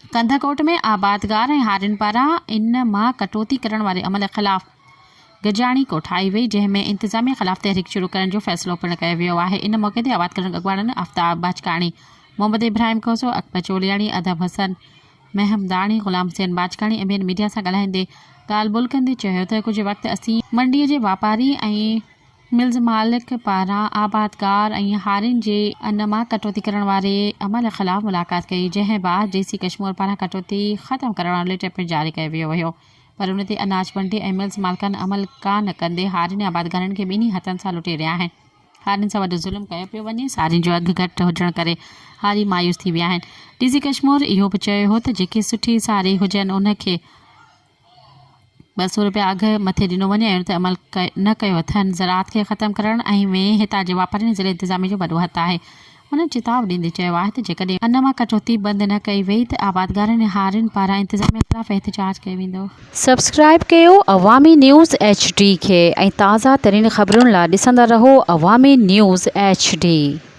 कंधाकोट में आबादगार ऐं हारियुनि पारां इन मां कटौती करण वारे अमल ख़िलाफ़ गजाणी कोठाई वई, जंहिंमें इंतिज़ामिया ख़िलाफ़ तहरीक शुरू करण जो फ़ैसिलो पिणु कयो वियो आहे। इन मौक़े ते आबादकारनि अॻवाननि आफ़ताब बाचकाणी, मोहम्मद इब्राहिम खोसो, अकबर चोलियाणी, अदब हसन महमदाणी, ग़ुलाम हुसैन बाचकाणी ऐं ॿियनि मीडिया सां ॻाल्हाईंदे ॻाल्हि ॿोल्हि कंदे चयो त कुझु वक़्तु असीं मंडीअ जे वापारी ऐं मिल्ज़ मालिक पारां आबादगार ऐं हारियुनि जे अन मां कटौती करण वारे अमल ख़िलाफ़ मुलाक़ात कई, जंहिं बाद DC कश्मीर पारां कटौती ख़तमु करण वारो लेटर पिणु जारी कयो वियो हुयो, पर उन ते अनाज मंडी ऐं मिल्ज़ मालिकान अमल कान कंदे हारियुनि ऐं आबादगारनि खे ॿिन्ही हथनि सां लुटे रहिया आहिनि। हारियुनि सां वॾो ज़ुल्म कयो पियो वञे। सारियुनि जो अघु घटि हुजण करे हारी मायूस थी विया आहिनि। DC कश्मीर इहो बि चयो हो त जेके सुठी सारी हुजनि उनखे 200 रुपया अघु मथे ॾिनो वञे ऐं उन ते अमल न कयो अथनि। ज़राअत खे ख़तमु करण ऐं में हितां जे वापारियुनि ज़िले इंतिज़ामिया जो वॾो हथु आहे। हुननि चिताव ॾींदे चयो आहे त जेकॾहिं अन मां कटौती बंदि न कई वई त आबादगारनि ऐं हारियुनि पारां इंतिज़ामिया ख़िलाफ़ एहतिजाज कयो वेंदो। सब्सक्राइब कयो अवामी न्यूज़ HD खे ऐं ताज़ा तरीन ख़बरुनि लाइ ॾिसंदा रहो अवामी न्यूज़ HD।